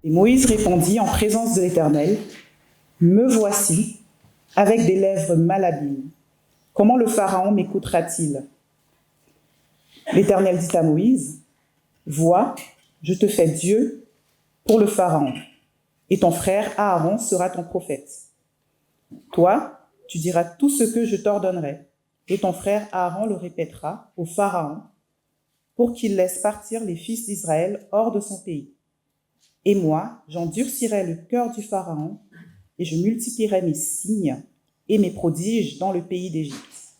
Et Moïse répondit en présence de l'Éternel, « Me voici, avec des lèvres malhabiles. Comment le Pharaon m'écoutera-t-il » L'Éternel dit à Moïse, « Vois, je te fais Dieu pour le Pharaon, et ton frère Aaron sera ton prophète. Toi, tu diras tout ce que je t'ordonnerai, et ton frère Aaron le répétera au Pharaon, pour qu'il laisse partir les fils d'Israël hors de son pays. Et moi, j'endurcirai le cœur du Pharaon, et je multiplierai mes signes et mes prodiges dans le pays d'Égypte.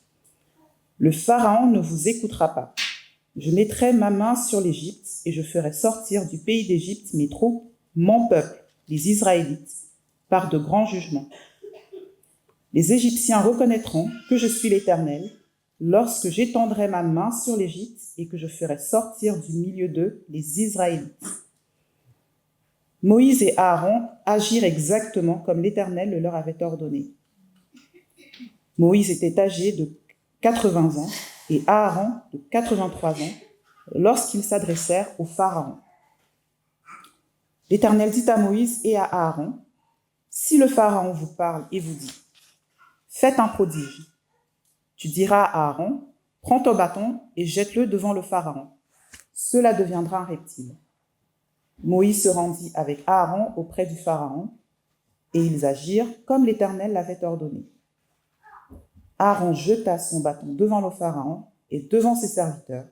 Le Pharaon ne vous écoutera pas. Je mettrai ma main sur l'Égypte, et je ferai sortir du pays d'Égypte mes troupes, mon peuple, les Israélites, par de grands jugements. Les Égyptiens reconnaîtront que je suis l'Éternel, lorsque j'étendrai ma main sur l'Égypte et que je ferai sortir du milieu d'eux les Israélites. » Moïse et Aaron agirent exactement comme l'Éternel le leur avait ordonné. Moïse était âgé de 80 ans et Aaron de 83 ans lorsqu'ils s'adressèrent au Pharaon. L'Éternel dit à Moïse et à Aaron, « Si le Pharaon vous parle et vous dit, « Faites un prodige », tu diras à Aaron, « Prends ton bâton et jette-le devant le Pharaon. Cela deviendra un reptile. » Moïse se rendit avec Aaron auprès du Pharaon, et ils agirent comme l'Éternel l'avait ordonné. Aaron jeta son bâton devant le Pharaon et devant ses serviteurs,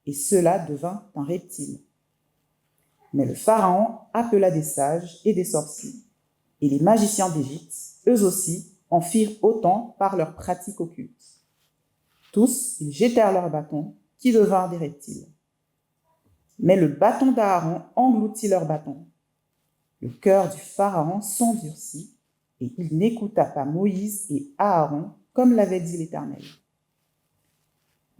et cela devint un reptile. Mais le Pharaon appela des sages et des sorciers, et les magiciens d'Égypte, eux aussi, en firent autant par leurs pratiques occultes. Tous, ils jetèrent leurs bâtons, qui devinrent des reptiles. Mais le bâton d'Aaron engloutit leur bâton. Le cœur du Pharaon s'endurcit, et il n'écouta pas Moïse et Aaron, comme l'avait dit l'Éternel.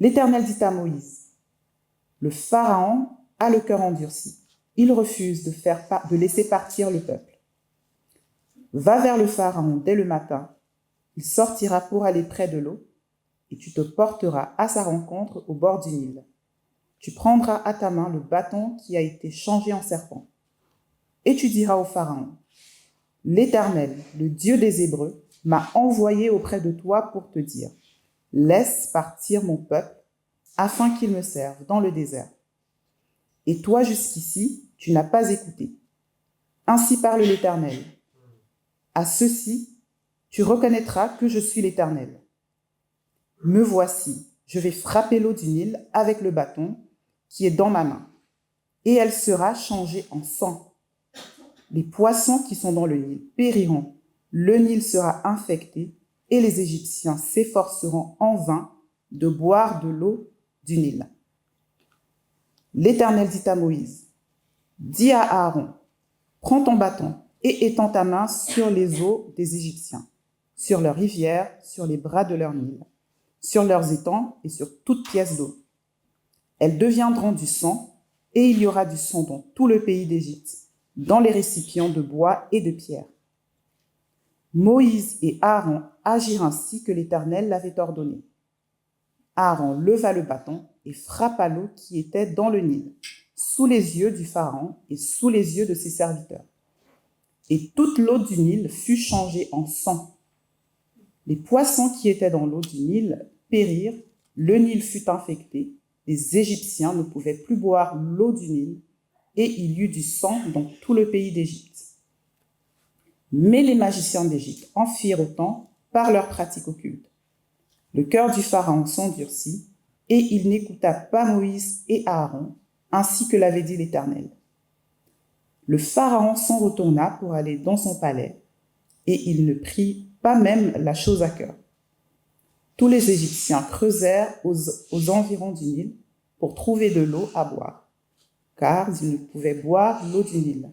L'Éternel dit à Moïse, « Le Pharaon a le cœur endurci. Il refuse de laisser partir le peuple. Va vers le Pharaon dès le matin. Il sortira pour aller près de l'eau, et tu te porteras à sa rencontre au bord du Nil. Tu prendras à ta main le bâton qui a été changé en serpent. Et tu diras au Pharaon, « L'Éternel, le Dieu des Hébreux, m'a envoyé auprès de toi pour te dire, laisse partir mon peuple, afin qu'il me serve dans le désert. Et toi jusqu'ici, tu n'as pas écouté. Ainsi parle l'Éternel. À ceci, tu reconnaîtras que je suis l'Éternel. Me voici, je vais frapper l'eau du Nil avec le bâton qui est dans ma main, et elle sera changée en sang. Les poissons qui sont dans le Nil périront, le Nil sera infecté, et les Égyptiens s'efforceront en vain de boire de l'eau du Nil. » L'Éternel dit à Moïse, « Dis à Aaron, prends ton bâton et étends ta main sur les eaux des Égyptiens, sur leurs rivières, sur les bras de leur Nil, sur leurs étangs et sur toute pièce d'eau. Elles deviendront du sang, et il y aura du sang dans tout le pays d'Égypte, dans les récipients de bois et de pierre. » Moïse et Aaron agirent ainsi que l'Éternel l'avait ordonné. Aaron leva le bâton et frappa l'eau qui était dans le Nil, sous les yeux du Pharaon et sous les yeux de ses serviteurs. Et toute l'eau du Nil fut changée en sang. Les poissons qui étaient dans l'eau du Nil périrent, le Nil fut infecté, les Égyptiens ne pouvaient plus boire l'eau du Nil, et il y eut du sang dans tout le pays d'Égypte. Mais les magiciens d'Égypte en firent autant par leurs pratiques occultes. Le cœur du Pharaon s'endurcit, et il n'écouta pas Moïse et Aaron, ainsi que l'avait dit l'Éternel. Le Pharaon s'en retourna pour aller dans son palais, et il ne prit pas même la chose à cœur. Tous les Égyptiens creusèrent aux environs du Nil pour trouver de l'eau à boire, car ils ne pouvaient boire l'eau du Nil.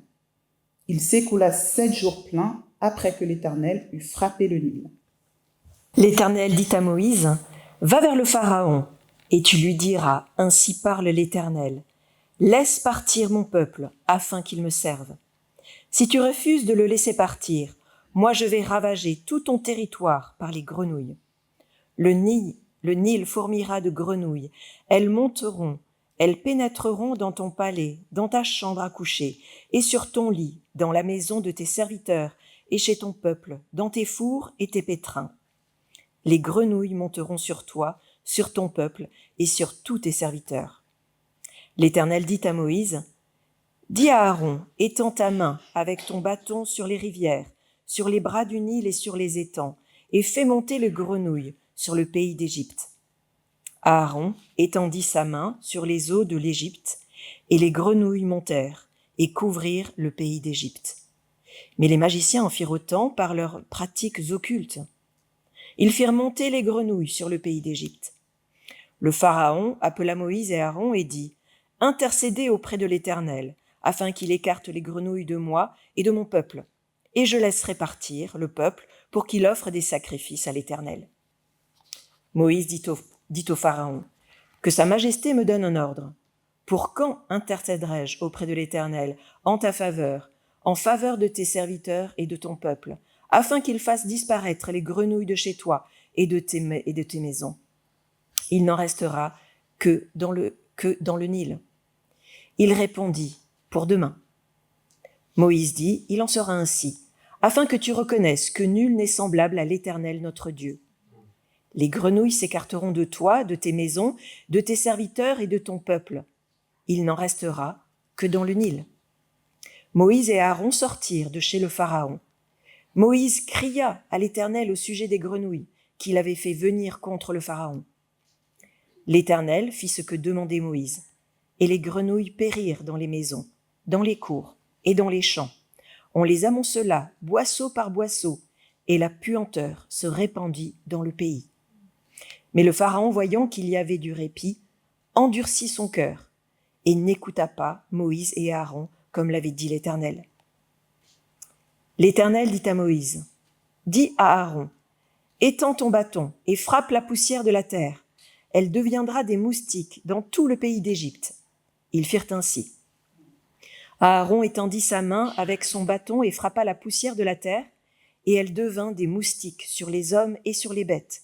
Il s'écoula 7 jours pleins après que l'Éternel eut frappé le Nil. L'Éternel dit à Moïse, « Va vers le Pharaon, et tu lui diras, ainsi parle l'Éternel, laisse partir mon peuple, afin qu'il me serve. Si tu refuses de le laisser partir, moi je vais ravager tout ton territoire par les grenouilles. Le Nil fourmillera de grenouilles, elles monteront, Elles pénétreront dans ton palais, dans ta chambre à coucher, et sur ton lit, dans la maison de tes serviteurs, et chez ton peuple, dans tes fours et tes pétrins. Les grenouilles monteront sur toi, sur ton peuple, et sur tous tes serviteurs. L'Éternel dit à Moïse, « Dis à Aaron, étends ta main avec ton bâton sur les rivières, sur les bras du Nil et sur les étangs, et fais monter les grenouilles sur le pays d'Égypte. » Aaron étendit sa main sur les eaux de l'Égypte, et les grenouilles montèrent et couvrirent le pays d'Égypte. Mais les magiciens en firent autant par leurs pratiques occultes. Ils firent monter les grenouilles sur le pays d'Égypte. Le Pharaon appela Moïse et Aaron et dit, « Intercédez auprès de l'Éternel, afin qu'il écarte les grenouilles de moi et de mon peuple, et je laisserai partir le peuple pour qu'il offre des sacrifices à l'Éternel. » Moïse dit au Pharaon, « Que sa majesté me donne un ordre. Pour quand intercéderai-je auprès de l'Éternel en ta faveur, en faveur de tes serviteurs et de ton peuple, afin qu'il fasse disparaître les grenouilles de chez toi et de tes maisons? Il n'en restera que dans le Nil. » Il répondit, « Pour demain. » Moïse dit, « Il en sera ainsi, afin que tu reconnaisses que nul n'est semblable à l'Éternel notre Dieu. Les grenouilles s'écarteront de toi, de tes maisons, de tes serviteurs et de ton peuple. Il n'en restera que dans le Nil. » Moïse et Aaron sortirent de chez le Pharaon. Moïse cria à l'Éternel au sujet des grenouilles qu'il avait fait venir contre le Pharaon. L'Éternel fit ce que demandait Moïse, et les grenouilles périrent dans les maisons, dans les cours et dans les champs. On les amoncela, boisseau par boisseau, et la puanteur se répandit dans le pays. Mais le Pharaon, voyant qu'il y avait du répit, endurcit son cœur, et n'écouta pas Moïse et Aaron, comme l'avait dit l'Éternel. L'Éternel dit à Moïse, « Dis à Aaron, étends ton bâton et frappe la poussière de la terre. Elle deviendra des moustiques dans tout le pays d'Égypte. » Ils firent ainsi. Aaron étendit sa main avec son bâton et frappa la poussière de la terre, et elle devint des moustiques sur les hommes et sur les bêtes.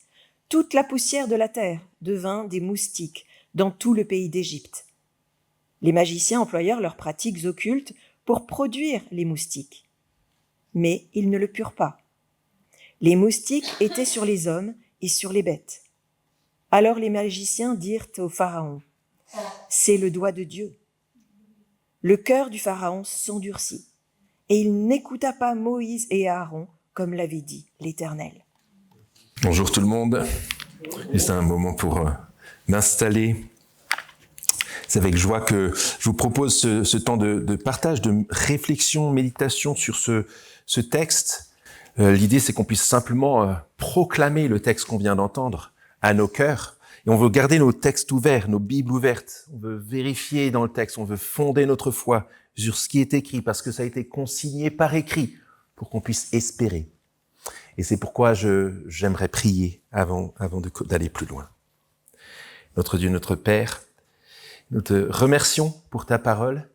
Toute la poussière de la terre devint des moustiques dans tout le pays d'Égypte. Les magiciens employèrent leurs pratiques occultes pour produire les moustiques. Mais ils ne le purent pas. Les moustiques étaient sur les hommes et sur les bêtes. Alors les magiciens dirent au Pharaon, « C'est le doigt de Dieu. » Le cœur du Pharaon s'endurcit, et il n'écouta pas Moïse et Aaron, comme l'avait dit l'Éternel. Bonjour tout le monde, et c'est un moment pour m'installer. C'est avec joie que je vous propose ce temps de partage, de réflexion, méditation sur ce texte. L'idée, c'est qu'on puisse simplement proclamer le texte qu'on vient d'entendre à nos cœurs. Et on veut garder nos textes ouverts, nos Bibles ouvertes. On veut vérifier dans le texte, on veut fonder notre foi sur ce qui est écrit, parce que ça a été consigné par écrit pour qu'on puisse espérer. Et c'est pourquoi j'aimerais prier avant d'aller plus loin. Notre Dieu, notre Père, nous te remercions pour ta parole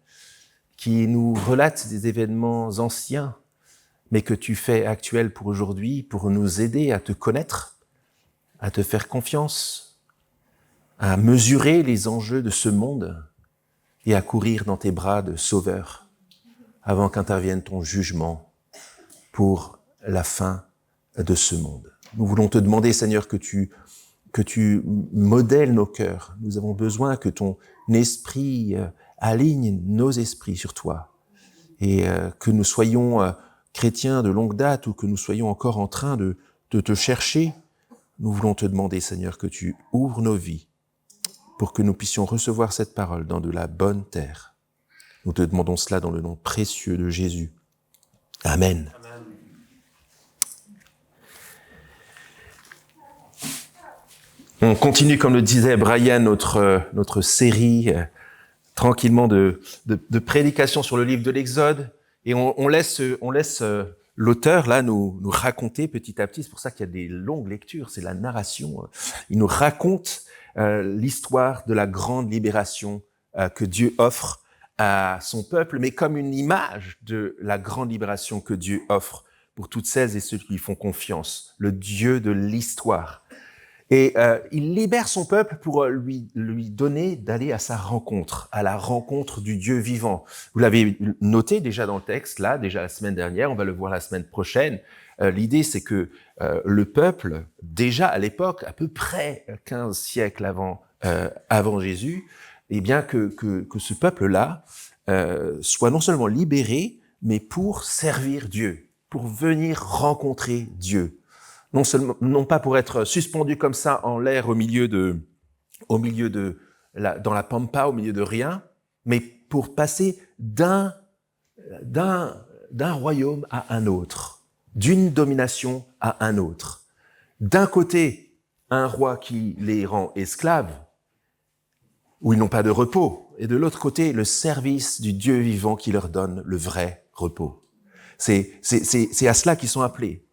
qui nous relate des événements anciens, mais que tu fais actuels pour aujourd'hui, pour nous aider à te connaître, à te faire confiance, à mesurer les enjeux de ce monde et à courir dans tes bras de sauveur avant qu'intervienne ton jugement pour la fin de ce monde. Nous voulons te demander, Seigneur, que tu modèles nos cœurs. Nous avons besoin que ton esprit aligne nos esprits sur toi et que nous soyons chrétiens de longue date ou que nous soyons encore en train de te chercher. Nous voulons te demander, Seigneur, que tu ouvres nos vies pour que nous puissions recevoir cette parole dans de la bonne terre. Nous te demandons cela dans le nom précieux de Jésus. Amen. Amen. On continue, comme le disait Brian, notre série tranquillement de prédication sur le livre de l'Exode, et on laisse l'auteur là nous raconter petit à petit. C'est pour ça qu'il y a des longues lectures, c'est la narration. Il nous raconte l'histoire de la grande libération que Dieu offre à son peuple, mais comme une image de la grande libération que Dieu offre pour toutes celles et ceux qui lui font confiance, le Dieu de l'histoire. Et il libère son peuple pour lui donner d'aller à sa rencontre, à la rencontre du Dieu vivant. Vous l'avez noté déjà dans le texte, là, déjà la semaine dernière, on va le voir la semaine prochaine. L'idée, c'est que le peuple, déjà à l'époque, à peu près 15 siècles avant Jésus, eh bien que ce peuple-là soit non seulement libéré, mais pour servir Dieu, pour venir rencontrer Dieu. Non pas pour être suspendu comme ça en l'air dans la pampa, au milieu de rien, mais pour passer d'un royaume à un autre, d'une domination à un autre. D'un côté, un roi qui les rend esclaves, où ils n'ont pas de repos, et de l'autre côté, le service du Dieu vivant qui leur donne le vrai repos. C'est à cela qu'ils sont appelés.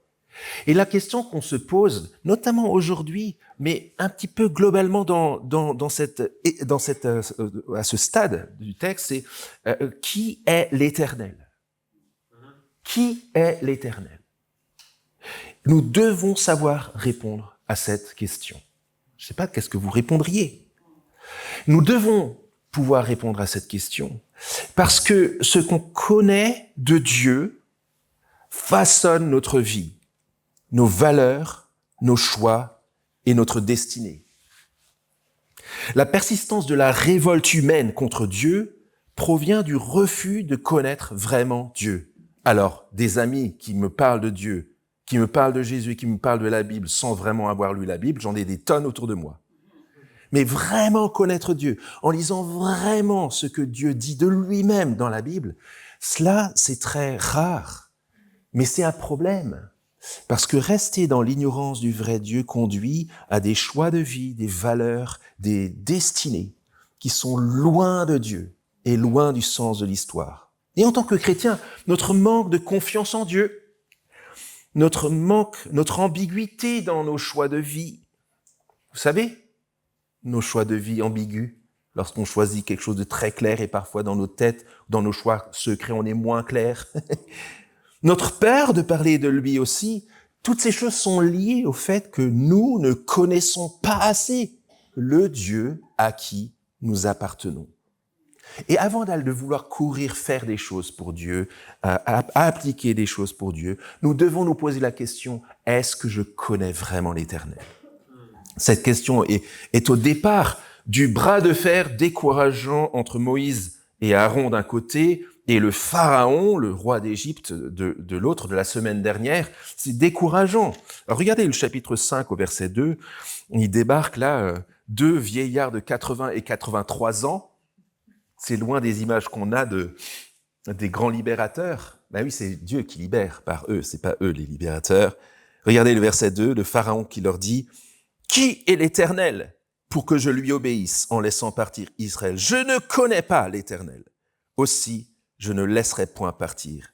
Et la question qu'on se pose, notamment aujourd'hui, mais un petit peu globalement à ce stade du texte, c'est qui est l'Éternel ? Qui est l'Éternel ? Nous devons savoir répondre à cette question. Je ne sais pas, qu'est-ce que vous répondriez ? Nous devons pouvoir répondre à cette question parce que ce qu'on connaît de Dieu façonne notre vie, nos valeurs, nos choix et notre destinée. La persistance de la révolte humaine contre Dieu provient du refus de connaître vraiment Dieu. Alors, des amis qui me parlent de Dieu, qui me parlent de Jésus, qui me parlent de la Bible sans vraiment avoir lu la Bible, j'en ai des tonnes autour de moi. Mais vraiment connaître Dieu, en lisant vraiment ce que Dieu dit de lui-même dans la Bible, cela, c'est très rare. Mais c'est un problème. Parce que rester dans l'ignorance du vrai Dieu conduit à des choix de vie, des valeurs, des destinées qui sont loin de Dieu et loin du sens de l'histoire. Et en tant que chrétien, notre manque de confiance en Dieu, notre ambiguïté dans nos choix de vie, vous savez, nos choix de vie ambigus, lorsqu'on choisit quelque chose de très clair et parfois dans nos têtes, dans nos choix secrets, on est moins clair. Notre peur de parler de lui aussi, toutes ces choses sont liées au fait que nous ne connaissons pas assez le Dieu à qui nous appartenons. Et avant de vouloir courir faire des choses pour Dieu, à appliquer des choses pour Dieu, nous devons nous poser la question, est-ce que je connais vraiment l'Éternel ? Cette question est au départ du bras de fer décourageant entre Moïse et Aaron d'un côté, et le Pharaon, le roi d'Égypte, de l'autre, de la semaine dernière. C'est décourageant. Alors, regardez le chapitre 5 au verset 2. Il débarque là, deux vieillards de 80 et 83 ans. C'est loin des images qu'on a des grands libérateurs. Ben oui, c'est Dieu qui libère par eux, c'est pas eux les libérateurs. Regardez le verset 2, le Pharaon qui leur dit « Qui est l'Éternel pour que je lui obéisse en laissant partir Israël ? Je ne connais pas l'Éternel. Aussi, je ne laisserai point partir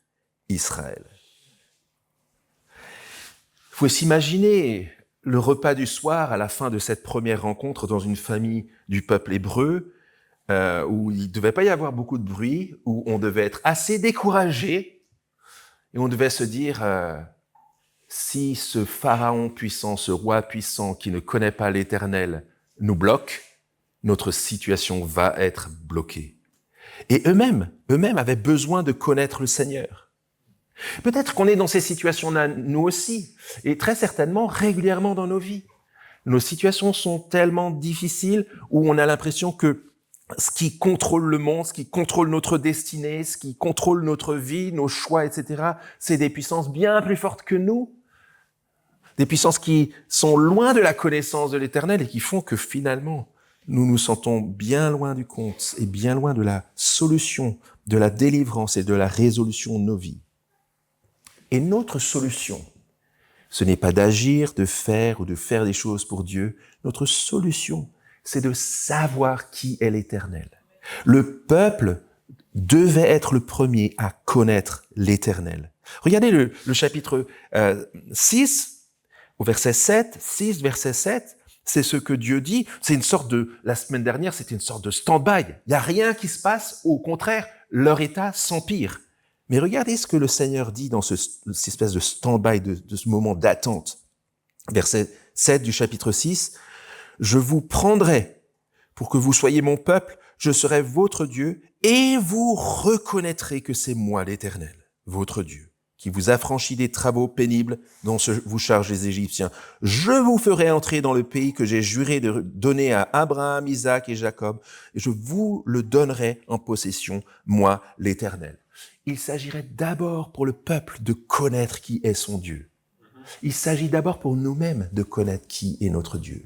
Israël. » Il faut s'imaginer le repas du soir à la fin de cette première rencontre dans une famille du peuple hébreu, où il ne devait pas y avoir beaucoup de bruit, où on devait être assez découragé, et on devait se dire, si ce Pharaon puissant, ce roi puissant qui ne connaît pas l'Éternel nous bloque, notre situation va être bloquée. Et eux-mêmes avaient besoin de connaître le Seigneur. Peut-être qu'on est dans ces situations-là, nous aussi, et très certainement régulièrement dans nos vies. Nos situations sont tellement difficiles où on a l'impression que ce qui contrôle le monde, ce qui contrôle notre destinée, ce qui contrôle notre vie, nos choix, etc., c'est des puissances bien plus fortes que nous. Des puissances qui sont loin de la connaissance de l'Éternel et qui font que finalement, nous nous sentons bien loin du compte et bien loin de la solution, de la délivrance et de la résolution de nos vies. Et notre solution, ce n'est pas d'agir, de faire des choses pour Dieu. Notre solution, c'est de savoir qui est l'Éternel. Le peuple devait être le premier à connaître l'Éternel. Regardez le chapitre 6, au verset 7, 6, verset 7, c'est ce que Dieu dit. C'est une sorte la semaine dernière, c'était une sorte de stand-by. Il n'y a rien qui se passe, au contraire, leur état s'empire. Mais regardez ce que le Seigneur dit dans cette espèce de stand-by, de ce moment d'attente. Verset 7 du chapitre 6, « Je vous prendrai pour que vous soyez mon peuple, je serai votre Dieu, et vous reconnaîtrez que c'est moi l'Éternel, votre Dieu, qui vous affranchit des travaux pénibles dont vous chargent les Égyptiens. Je vous ferai entrer dans le pays que j'ai juré de donner à Abraham, Isaac et Jacob, et je vous le donnerai en possession, moi l'Éternel. » Il s'agirait d'abord pour le peuple de connaître qui est son Dieu. Il s'agit d'abord pour nous-mêmes de connaître qui est notre Dieu.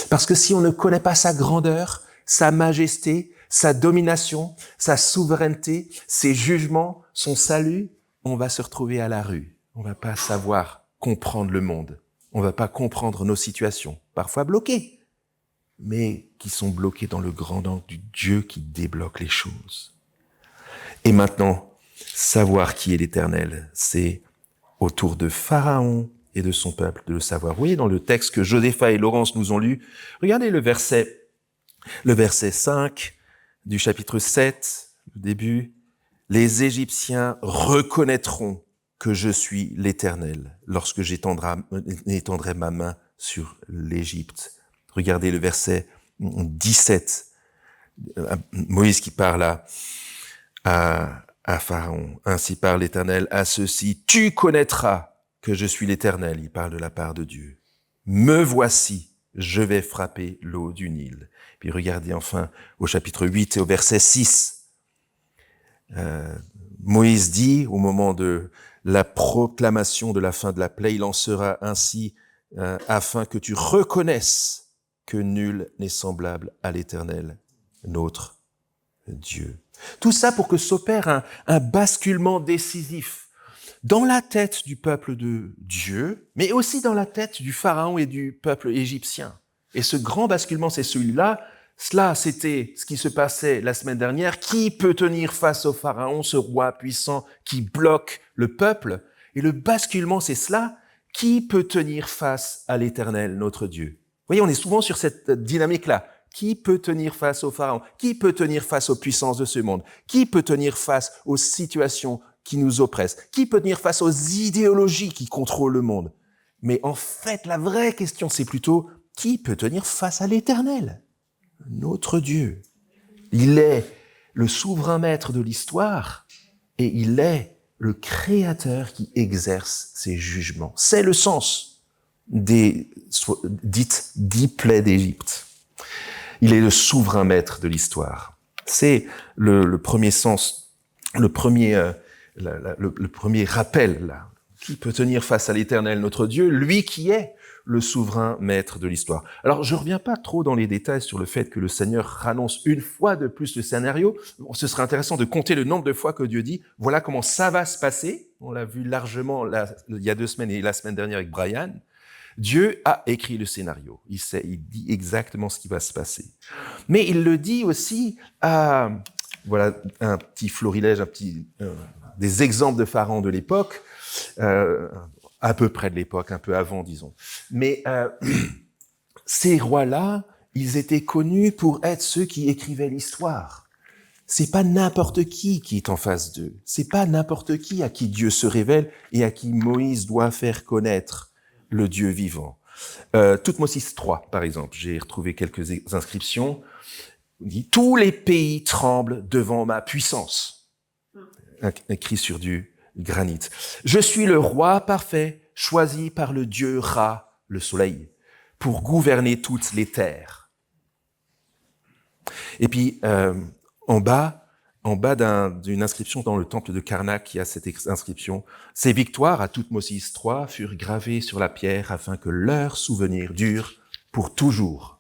Parce que si on ne connaît pas sa grandeur, sa majesté, sa domination, sa souveraineté, ses jugements, son salut, on va se retrouver à la rue. On va pas savoir comprendre le monde. On va pas comprendre nos situations, parfois bloquées, mais qui sont bloquées dans le grand angle du Dieu qui débloque les choses. Et maintenant, savoir qui est l'Éternel, c'est autour de Pharaon et de son peuple de le savoir. Vous voyez, dans le texte que Josépha et Laurence nous ont lu, regardez le verset 5 du chapitre 7, le début. « Les Égyptiens reconnaîtront que je suis l'Éternel lorsque j'étendrai ma main sur l'Égypte. » Regardez le verset 17. Moïse qui parle à Pharaon. « Ainsi parle l'Éternel à ceux-ci, tu connaîtras que je suis l'Éternel. » Il parle de la part de Dieu. « Me voici, je vais frapper l'eau du Nil. » Puis regardez enfin au chapitre 8 et au verset 6. Moïse dit, au moment de la proclamation de la fin de la plaie, il en sera ainsi afin que tu reconnaisses que nul n'est semblable à l'Éternel, notre Dieu. Tout ça pour que s'opère un basculement décisif dans la tête du peuple de Dieu, mais aussi dans la tête du Pharaon et du peuple égyptien. Et ce grand basculement, c'est celui-là. Cela, c'était ce qui se passait la semaine dernière. Qui peut tenir face au Pharaon, ce roi puissant qui bloque le peuple? Et le basculement, c'est cela. Qui peut tenir face à l'Éternel, notre Dieu? Vous voyez, on est souvent sur cette dynamique-là. Qui peut tenir face au Pharaon? Qui peut tenir face aux puissances de ce monde? Qui peut tenir face aux situations qui nous oppressent? Qui peut tenir face aux idéologies qui contrôlent le monde? Mais en fait, la vraie question, c'est plutôt qui peut tenir face à l'Éternel? Notre Dieu. Il est le souverain maître de l'histoire et il est le créateur qui exerce ses jugements. C'est le sens des dix plaies d'Égypte. Il est le souverain maître de l'histoire. C'est le premier sens, le premier rappel là. Qui peut tenir face à l'Éternel, notre Dieu, lui qui est le souverain maître de l'histoire. Alors, je reviens pas trop dans les détails sur le fait que le Seigneur annonce une fois de plus le scénario. Ce serait intéressant de compter le nombre de fois que Dieu dit, voilà comment ça va se passer. On l'a vu largement il y a 2 semaines et la semaine dernière avec Brian. Dieu a écrit le scénario. Il dit exactement ce qui va se passer. Mais il le dit aussi voilà un petit florilège, des exemples de pharaons de l'époque, à peu près de l'époque, un peu avant, disons. Mais ces rois-là, ils étaient connus pour être ceux qui écrivaient l'histoire. C'est pas n'importe qui est en face d'eux. C'est pas n'importe qui à qui Dieu se révèle et à qui Moïse doit faire connaître le Dieu vivant. Toutmosis 3, par exemple, j'ai retrouvé quelques inscriptions. Il dit « Tous les pays tremblent devant ma puissance », écrit sur du granit. « Je suis le roi parfait, choisi par le Dieu Ra, le soleil, pour gouverner toutes les terres. » Et puis, en bas d'une inscription dans le temple de Karnak, il y a cette inscription. « Ces victoires à Toutmosis III furent gravées sur la pierre afin que leur souvenir dure pour toujours. »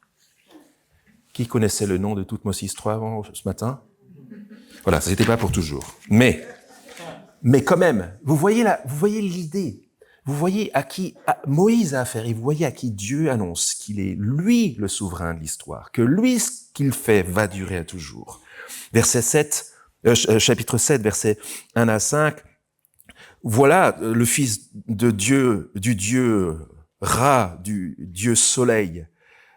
Qui connaissait le nom de Toutmosis III avant ce matin? Voilà, ça n'était pas pour toujours. Mais quand même, vous voyez l'idée. Vous voyez à qui Moïse a affaire et vous voyez à qui Dieu annonce qu'il est lui le souverain de l'histoire, que lui ce qu'il fait va durer à toujours. Chapitre 7, versets 1 à 5. Voilà le fils de Dieu, du Dieu Ra, du Dieu soleil.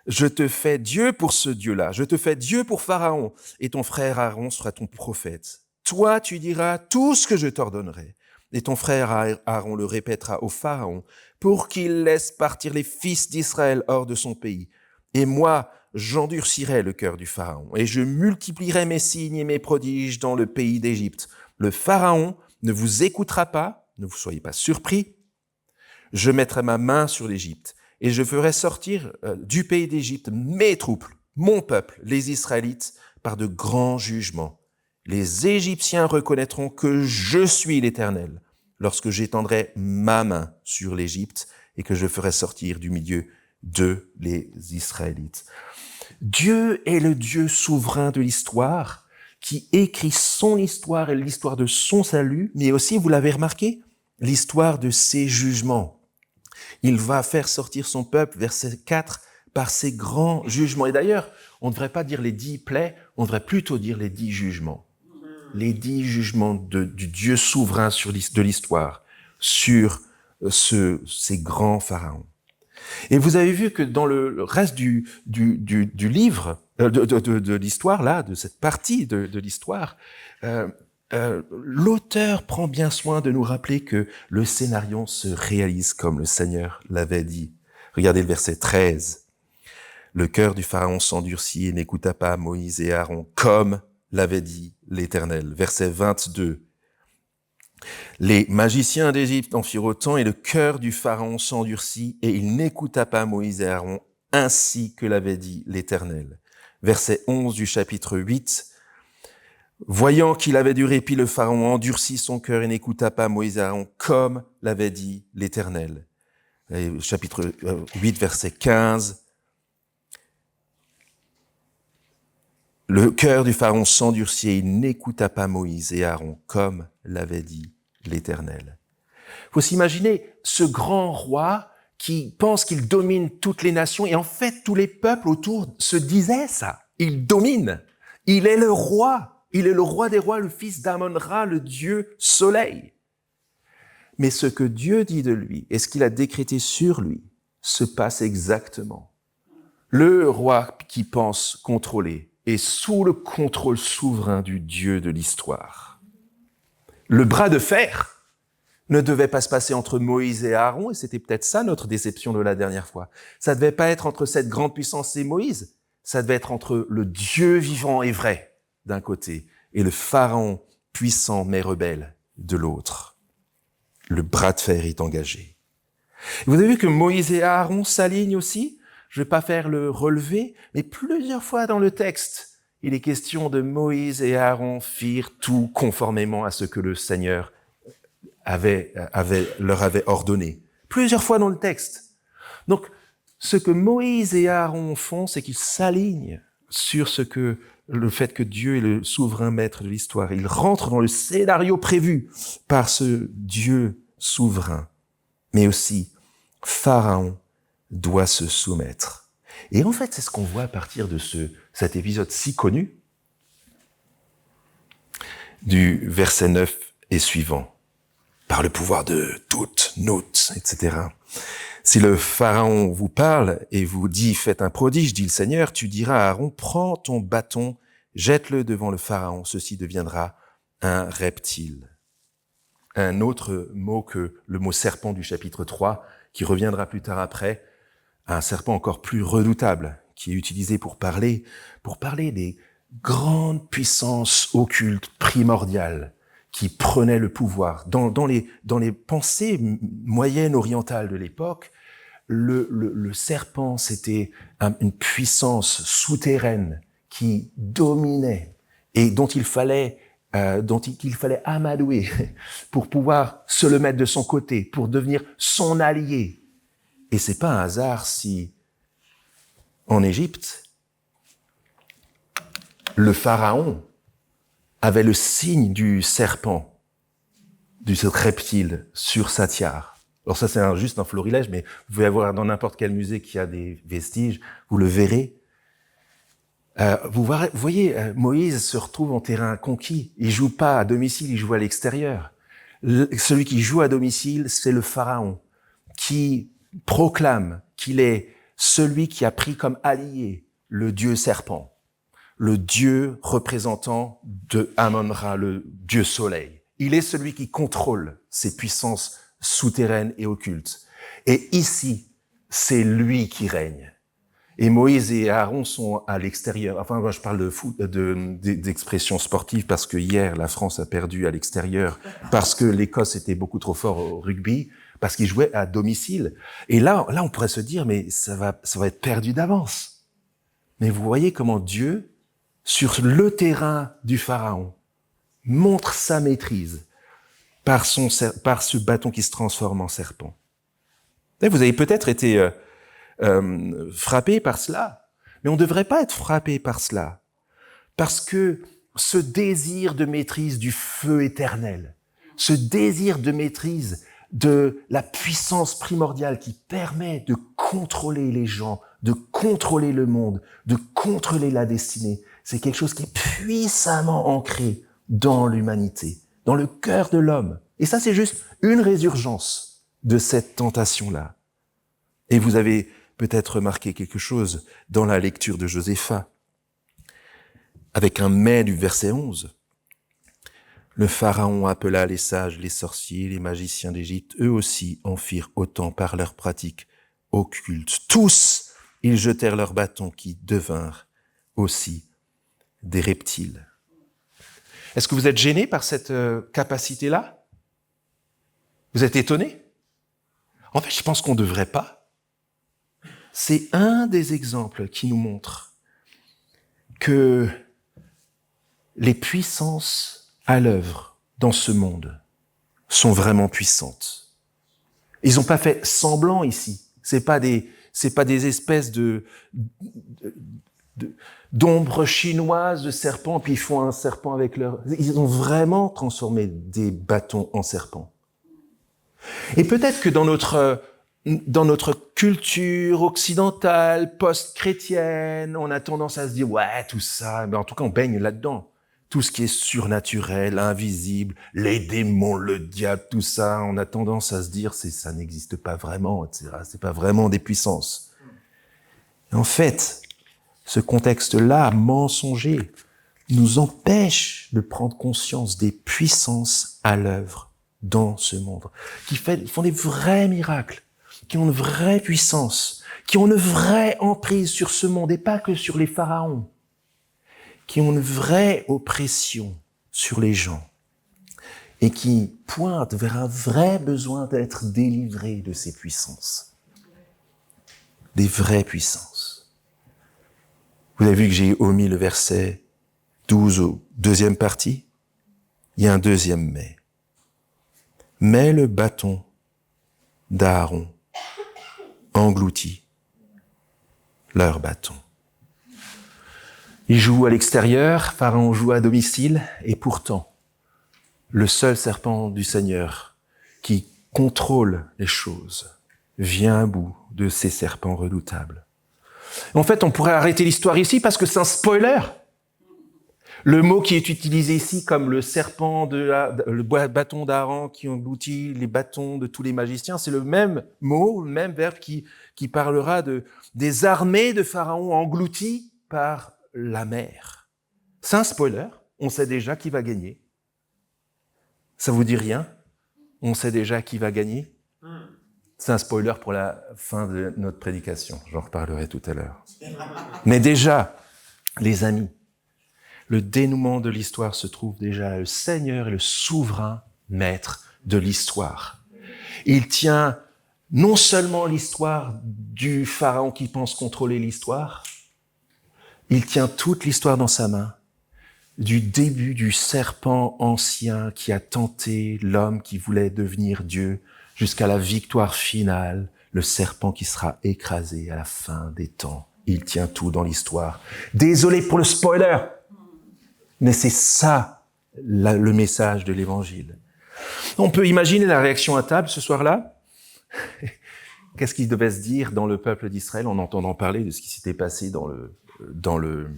Je te fais Dieu pour ce Dieu-là. Je te fais Dieu pour Pharaon et ton frère Aaron sera ton prophète. Toi, tu diras tout ce que je t'ordonnerai. et ton frère Aaron le répétera au Pharaon, pour qu'il laisse partir les fils d'Israël hors de son pays. Et moi, j'endurcirai le cœur du Pharaon, et je multiplierai mes signes et mes prodiges dans le pays d'Égypte. Le Pharaon ne vous écoutera pas, ne vous soyez pas surpris. Je mettrai ma main sur l'Égypte, et je ferai sortir du pays d'Égypte mes troupes, mon peuple, les Israélites, par de grands jugements. Les Égyptiens reconnaîtront que je suis l'Éternel, lorsque j'étendrai ma main sur l'Égypte et que je ferai sortir du milieu d'eux les Israélites. Dieu est le Dieu souverain de l'histoire, qui écrit son histoire et l'histoire de son salut, mais aussi, vous l'avez remarqué, l'histoire de ses jugements. Il va faire sortir son peuple, verset 4, par ses grands jugements. Et d'ailleurs, on ne devrait pas dire les 10 plaies, on devrait plutôt dire les 10 jugements. Les 10 jugements du Dieu souverain de l'histoire sur ces grands pharaons. Et vous avez vu que dans le reste du livre, de l'histoire, là, de cette partie de l'histoire, l'auteur prend bien soin de nous rappeler que le scénario se réalise comme le Seigneur l'avait dit. Regardez le verset 13. Le cœur du Pharaon s'endurcit et n'écouta pas Moïse et Aaron, comme l'avait dit l'Éternel. Verset 22. Les magiciens d'Égypte en firent autant et le cœur du Pharaon s'endurcit et il n'écouta pas Moïse et Aaron, ainsi que l'avait dit l'Éternel. Verset 11 du chapitre 8. Voyant qu'il avait du répit, le Pharaon endurcit son cœur et n'écouta pas Moïse et Aaron, comme l'avait dit l'Éternel. Chapitre 8, verset 15. Le cœur du Pharaon s'endurcit et il n'écouta pas Moïse et Aaron, comme l'avait dit l'Éternel. Il faut s'imaginer ce grand roi qui pense qu'il domine toutes les nations, et en fait, tous les peuples autour se disaient ça. Il domine. Il est le roi. Il est le roi des rois, le fils d'Amon-Ra, le Dieu soleil. Mais ce que Dieu dit de lui et ce qu'il a décrété sur lui se passe exactement. Le roi qui pense contrôler est sous le contrôle souverain du Dieu de l'histoire. Le bras de fer ne devait pas se passer entre Moïse et Aaron, et c'était peut-être ça notre déception de la dernière fois. Ça ne devait pas être entre cette grande puissance et Moïse, ça devait être entre le Dieu vivant et vrai d'un côté et le Pharaon puissant mais rebelle de l'autre. Le bras de fer est engagé. Vous avez vu que Moïse et Aaron s'alignent aussi? Je ne vais pas faire le relevé, mais plusieurs fois dans le texte, il est question de Moïse et Aaron firent tout conformément à ce que le Seigneur leur avait ordonné. Plusieurs fois dans le texte. Donc, ce que Moïse et Aaron font, c'est qu'ils s'alignent sur le fait que Dieu est le souverain maître de l'histoire. Ils rentrent dans le scénario prévu par ce Dieu souverain. Mais aussi, Pharaon doit se soumettre. Et en fait, c'est ce qu'on voit à partir de cet épisode si connu du verset 9 et suivant. Par le pouvoir de toutes, notes, etc. Si le Pharaon vous parle et vous dit « Faites un prodige », dit le Seigneur, tu diras à Aaron « Prends ton bâton, jette-le devant le Pharaon, ceci deviendra un reptile. » Un autre mot que le mot serpent du chapitre 3, qui reviendra plus tard après, un serpent encore plus redoutable, qui est utilisé pour parler des grandes puissances occultes primordiales qui prenaient le pouvoir. Dans les pensées moyennes orientales de l'époque, le serpent, c'était une puissance souterraine qui dominait et dont il fallait amadouer pour pouvoir se le mettre de son côté, pour devenir son allié. Et c'est pas un hasard si, en Égypte, le pharaon avait le signe du serpent, du reptile sur sa tiare. Alors ça, c'est juste un florilège, mais vous pouvez avoir dans n'importe quel musée qui a des vestiges, vous le verrez. Vous voyez, Moïse se retrouve en terrain conquis. Il joue pas à domicile, il joue à l'extérieur. Celui qui joue à domicile, c'est le pharaon, qui proclame qu'il est celui qui a pris comme allié le dieu serpent, le dieu représentant de Amon-Ra, le dieu soleil. Il est celui qui contrôle ces puissances souterraines et occultes. Et ici, c'est lui qui règne. Et Moïse et Aaron sont à l'extérieur. Enfin, moi, je parle d'expressions sportives parce que hier, la France a perdu à l'extérieur, parce que l'Écosse était beaucoup trop fort au rugby, parce qu'ils jouaient à domicile. Et là, on pourrait se dire, mais ça va être perdu d'avance. Mais vous voyez comment Dieu, sur le terrain du Pharaon, montre sa maîtrise par ce bâton qui se transforme en serpent. Et vous avez peut-être été frappé par cela, mais on ne devrait pas être frappé par cela, parce que ce désir de maîtrise du feu éternel, ce désir de maîtrise de la puissance primordiale qui permet de contrôler les gens, de contrôler le monde, de contrôler la destinée, c'est quelque chose qui est puissamment ancré dans l'humanité, dans le cœur de l'homme. Et ça, c'est juste une résurgence de cette tentation-là. Et vous avez peut-être remarqué quelque chose dans la lecture de Josépha, avec un mais du verset 11. Le Pharaon appela les sages, les sorciers, les magiciens d'Égypte. Eux aussi en firent autant par leurs pratiques occultes. Tous, ils jetèrent leurs bâtons qui devinrent aussi des reptiles. Est-ce que vous êtes gêné par cette capacité-là? Vous êtes étonné? En fait, je pense qu'on ne devrait pas. C'est un des exemples qui nous montre que les puissances à l'œuvre dans ce monde sont vraiment puissantes. Ils n'ont pas fait semblant ici. C'est pas des espèces d'ombres chinoises de serpents, puis ils font un serpent avec leur... Ils ont vraiment transformé des bâtons en serpents. Et peut-être que dans notre culture occidentale, post-chrétienne, on a tendance à se dire, ouais, tout ça, mais en tout cas, on baigne là-dedans. Tout ce qui est surnaturel, invisible, les démons, le diable, tout ça, on a tendance à se dire, ça n'existe pas vraiment, etc. C'est pas vraiment des puissances. Et en fait, ce contexte-là, mensonger, nous empêche de prendre conscience des puissances à l'œuvre dans ce monde, qui font des vrais miracles, qui ont une vraie puissance, qui ont une vraie emprise sur ce monde, et pas que sur les pharaons, qui ont une vraie oppression sur les gens, et qui pointent vers un vrai besoin d'être délivrés de ces puissances. Des vraies puissances. Vous avez vu que j'ai omis le verset 12 au deuxième partie? Il y a un deuxième mais. Mais le bâton d'Aaron engloutit leur bâton. Il joue à l'extérieur, Pharaon joue à domicile, et pourtant, le seul serpent du Seigneur qui contrôle les choses vient à bout de ces serpents redoutables. En fait, on pourrait arrêter l'histoire ici parce que c'est un spoiler. Le mot qui est utilisé ici comme le serpent, le bâton d'Aaron qui engloutit les bâtons de tous les magiciens, c'est le même mot, le même verbe qui parlera des armées de Pharaon englouties par la mer. C'est un spoiler, on sait déjà qui va gagner. Ça vous dit rien? On sait déjà qui va gagner? C'est un spoiler pour la fin de notre prédication, j'en reparlerai tout à l'heure. Mais déjà, les amis, le dénouement de l'histoire se trouve déjà là. Le Seigneur est le souverain maître de l'histoire. Il tient non seulement l'histoire du Pharaon qui pense contrôler l'histoire, il tient toute l'histoire dans sa main, du début du serpent ancien qui a tenté l'homme qui voulait devenir Dieu, jusqu'à la victoire finale, le serpent qui sera écrasé à la fin des temps. Il tient tout dans l'histoire. Désolé pour le spoiler, mais c'est ça le message de l'Évangile. On peut imaginer la réaction à table ce soir-là. Qu'est-ce qui devait se dire dans le peuple d'Israël en entendant parler de ce qui s'était passé dans le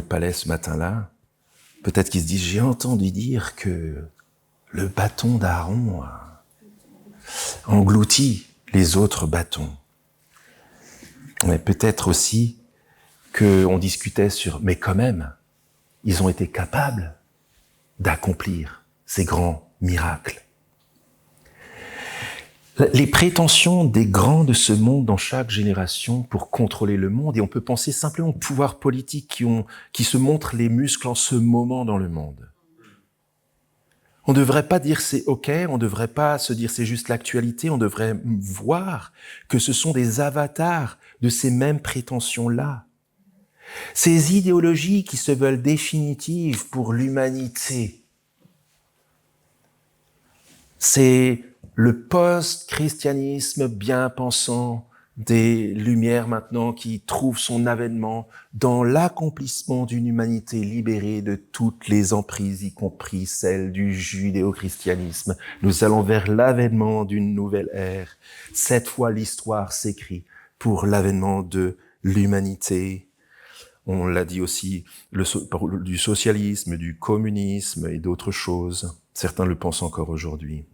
palais ce matin-là? Peut-être qu'ils se disent, j'ai entendu dire que le bâton d'Aaron a englouti les autres bâtons. Mais peut-être aussi qu'on discutait sur, mais quand même, ils ont été capables d'accomplir ces grands miracles. Les prétentions des grands de ce monde dans chaque génération pour contrôler le monde, et on peut penser simplement aux pouvoirs politiques qui se montrent les muscles en ce moment dans le monde. On ne devrait pas dire c'est ok, on ne devrait pas se dire c'est juste l'actualité, on devrait voir que ce sont des avatars de ces mêmes prétentions-là. Ces idéologies qui se veulent définitives pour l'humanité. C'est le post-christianisme bien pensant des Lumières maintenant qui trouve son avènement dans l'accomplissement d'une humanité libérée de toutes les emprises, y compris celle du judéo-christianisme. Nous allons vers l'avènement d'une nouvelle ère. Cette fois, l'histoire s'écrit pour l'avènement de l'humanité. On l'a dit aussi, du socialisme, du communisme et d'autres choses. Certains le pensent encore aujourd'hui.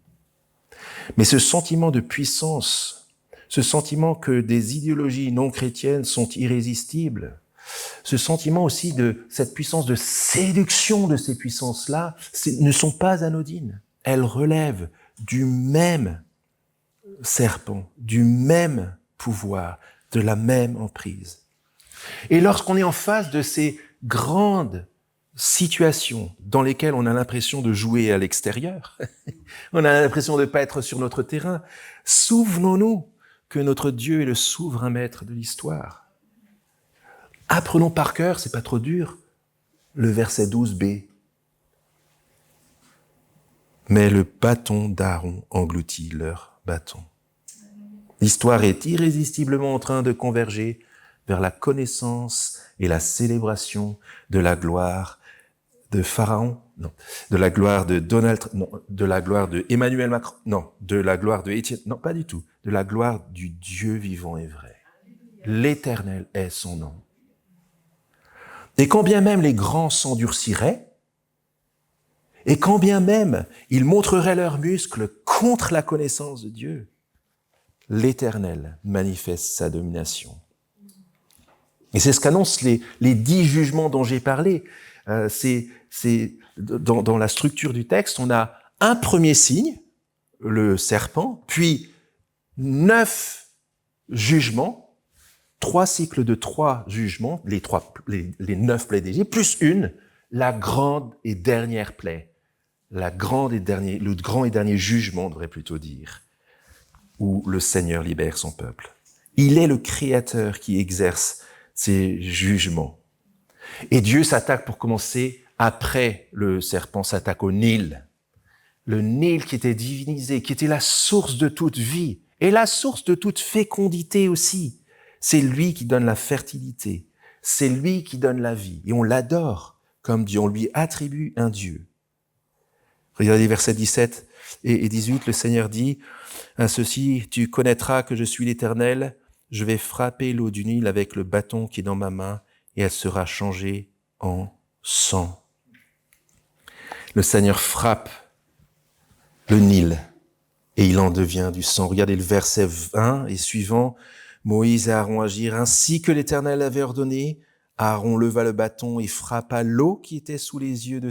Mais ce sentiment de puissance, ce sentiment que des idéologies non chrétiennes sont irrésistibles, ce sentiment aussi de cette puissance de séduction de ces puissances-là, ne sont pas anodines. Elles relèvent du même serpent, du même pouvoir, de la même emprise. Et lorsqu'on est en face de ces grandes situations dans lesquelles on a l'impression de jouer à l'extérieur, on a l'impression de ne pas être sur notre terrain, souvenons-nous que notre Dieu est le souverain maître de l'histoire. Apprenons par cœur, c'est pas trop dur, le verset 12b. Mais le bâton d'Aaron engloutit leur bâton. L'histoire est irrésistiblement en train de converger vers la connaissance et la célébration de la gloire de Pharaon, non, de la gloire de Donald, non, de la gloire de Emmanuel Macron, non, de la gloire de Étienne, non, pas du tout, de la gloire du Dieu vivant et vrai. L'Éternel est son nom. Et quand bien même les grands s'endurciraient, et quand bien même ils montreraient leurs muscles contre la connaissance de Dieu, l'Éternel manifeste sa domination. Et c'est ce qu'annoncent les 10 jugements dont j'ai parlé. C'est dans la structure du texte, on a un premier signe, le serpent, puis 9 jugements, 3 cycles de 3 jugements, les 9 plaies d'Égypte, plus une, la grande et dernière plaie, le grand et dernier jugement, on devrait plutôt dire, où le Seigneur libère son peuple. Il est le Créateur qui exerce ces jugements. Et Dieu s'attaque, pour commencer, après le serpent, s'attaque au Nil. Le Nil qui était divinisé, qui était la source de toute vie, et la source de toute fécondité aussi. C'est lui qui donne la fertilité, c'est lui qui donne la vie, et on l'adore comme Dieu, on lui attribue un Dieu. Regardez versets 17 et 18, le Seigneur dit, « À ceci, tu connaîtras que je suis l'Éternel, je vais frapper l'eau du Nil avec le bâton qui est dans ma main, et elle sera changée en sang. » Le Seigneur frappe le Nil, et il en devient du sang. Regardez le verset 20 et suivant, Moïse et Aaron agirent ainsi que l'Éternel avait ordonné. Aaron leva le bâton et frappa l'eau qui était sous les yeux de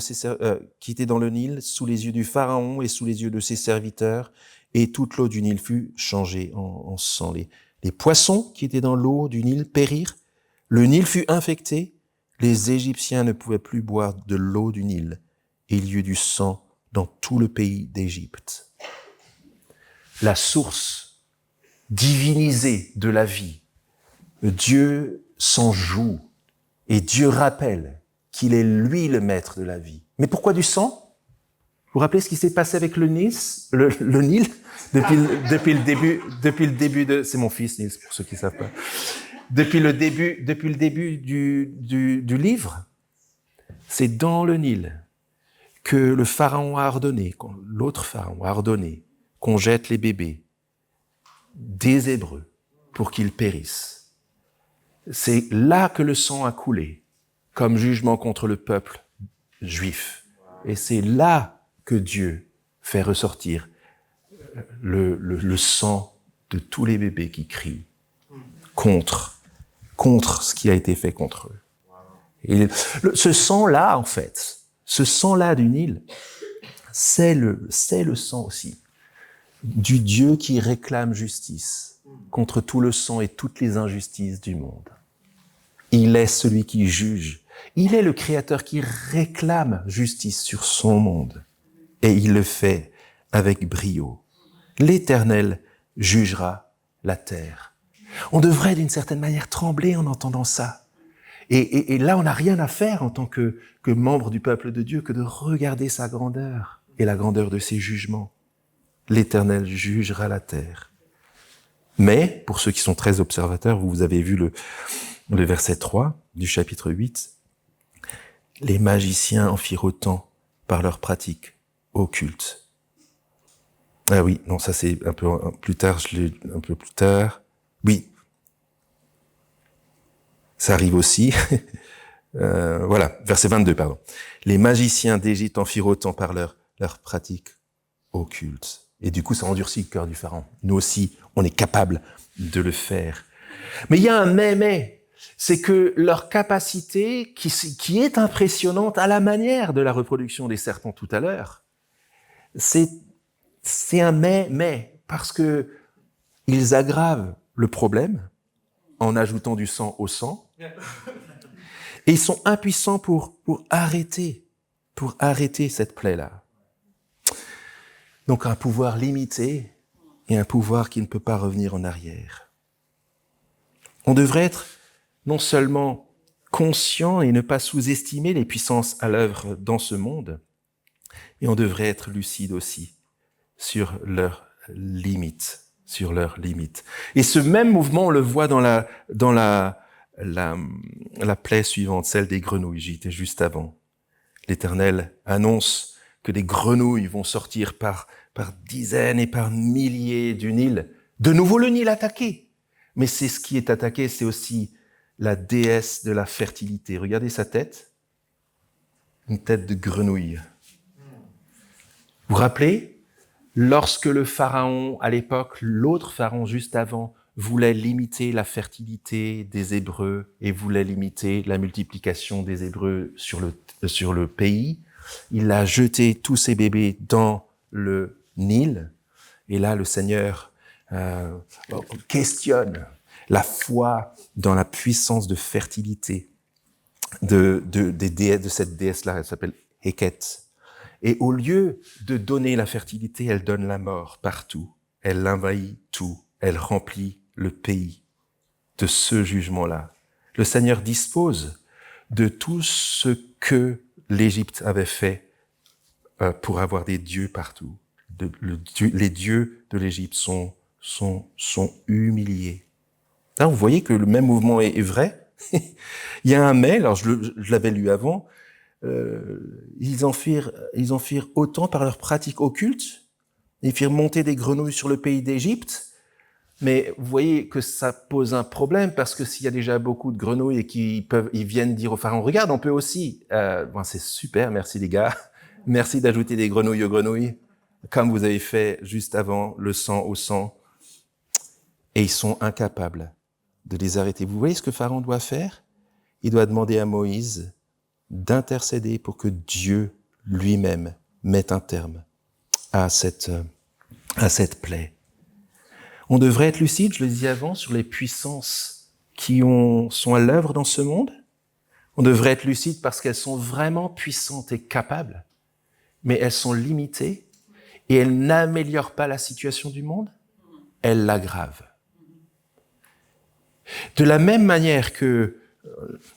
qui était dans le Nil, sous les yeux du Pharaon et sous les yeux de ses serviteurs, et toute l'eau du Nil fut changée en sang. Les poissons qui étaient dans l'eau du Nil périrent, le Nil fut infecté, les Égyptiens ne pouvaient plus boire de l'eau du Nil, et il y eut du sang dans tout le pays d'Égypte. La source divinisée de la vie, Dieu s'en joue, et Dieu rappelle qu'il est lui le maître de la vie. Mais pourquoi du sang? Vous vous rappelez ce qui s'est passé avec le Nil depuis le début de... C'est mon fils Nils, pour ceux qui ne savent pas. Depuis le début du livre, c'est dans le Nil que le Pharaon a ordonné, l'autre Pharaon a ordonné qu'on jette les bébés des Hébreux pour qu'ils périssent. C'est là que le sang a coulé comme jugement contre le peuple juif. Et c'est là que Dieu fait ressortir le sang de tous les bébés qui crient contre ce qui a été fait contre eux. Et ce sang-là, en fait, Ce sang-là du Nil, c'est le sang aussi du Dieu qui réclame justice contre tout le sang et toutes les injustices du monde. Il est celui qui juge. Il est le Créateur qui réclame justice sur son monde. Et il le fait avec brio. L'Éternel jugera la terre. On devrait d'une certaine manière trembler en entendant ça. Et là, on n'a rien à faire en tant que membre du peuple de Dieu que de regarder sa grandeur et la grandeur de ses jugements. L'Éternel jugera la terre. Mais, pour ceux qui sont très observateurs, vous avez vu le verset 3 du chapitre 8, les magiciens en firent autant par leur pratique occulte. Ah oui, non, ça c'est un peu plus tard, un peu plus tard. Oui, ça arrive aussi. Voilà, verset 22, pardon. Les magiciens d'Égypte en firent autant par leur pratique occulte. Et du coup, ça endurcit le cœur du pharaon. Nous aussi, on est capable de le faire. Mais il y a un mais. C'est que leur capacité, qui est impressionnante à la manière de la reproduction des serpents tout à l'heure, c'est un mais, parce que ils aggravent le problème en ajoutant du sang au sang, et ils sont impuissants pour arrêter cette plaie-là. Donc un pouvoir limité et un pouvoir qui ne peut pas revenir en arrière. On devrait être non seulement conscient et ne pas sous-estimer les puissances à l'œuvre dans ce monde, mais on devrait être lucide aussi sur leurs limites, Et ce même mouvement, on le voit dans la plaie suivante, celle des grenouilles. J'y étais juste avant. L'Éternel annonce que des grenouilles vont sortir par dizaines et par milliers du Nil. De nouveau le Nil attaqué. Mais c'est ce qui est attaqué, c'est aussi la déesse de la fertilité. Regardez sa tête. Une tête de grenouille. Vous vous rappelez, lorsque le pharaon, à l'époque, l'autre pharaon juste avant, voulait limiter la fertilité des Hébreux et voulait limiter la multiplication des Hébreux sur le pays, il a jeté tous ses bébés dans le Nil. Et là, le Seigneur questionne la foi dans la puissance de fertilité de cette déesse-là. Elle s'appelle Heket. Et au lieu de donner la fertilité, elle donne la mort partout. Elle envahit tout. Elle remplit le pays de ce jugement-là. Le Seigneur dispose de tout ce que l'Égypte avait fait pour avoir des dieux partout. Les dieux de l'Égypte sont humiliés. Là, vous voyez que le même mouvement est vrai. Il y a un mais, alors je l'avais lu avant, ils en firent autant par leur pratique occulte, ils firent monter des grenouilles sur le pays d'Égypte, mais vous voyez que ça pose un problème, parce que s'il y a déjà beaucoup de grenouilles et ils viennent dire au pharaon, regarde, on peut aussi, c'est super, merci les gars, merci d'ajouter des grenouilles aux grenouilles, comme vous avez fait juste avant, le sang au sang, et ils sont incapables de les arrêter. Vous voyez ce que Pharaon doit faire? Il doit demander à Moïse d'intercéder pour que Dieu lui-même mette un terme à cette plaie. On devrait être lucide, je le disais avant, sur les puissances qui sont à l'œuvre dans ce monde. On devrait être lucide parce qu'elles sont vraiment puissantes et capables, mais elles sont limitées et elles n'améliorent pas la situation du monde, elles l'aggravent. De la même manière que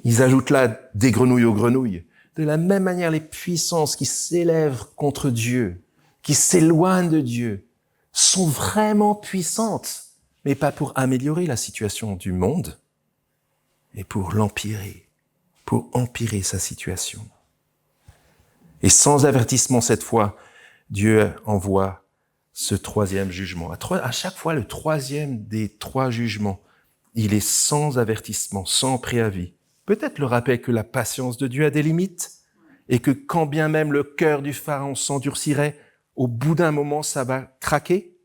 ils ajoutent là des grenouilles aux grenouilles, de la même manière les puissances qui s'élèvent contre Dieu, qui s'éloignent de Dieu, sont vraiment puissantes, mais pas pour améliorer la situation du monde, mais pour l'empirer, pour empirer sa situation. Et sans avertissement cette fois, Dieu envoie ce troisième jugement. À chaque fois, le troisième des trois jugements, il est sans avertissement, sans préavis. Peut-être le rappel que la patience de Dieu a des limites et que quand bien même le cœur du pharaon s'endurcirait, au bout d'un moment, ça va craquer.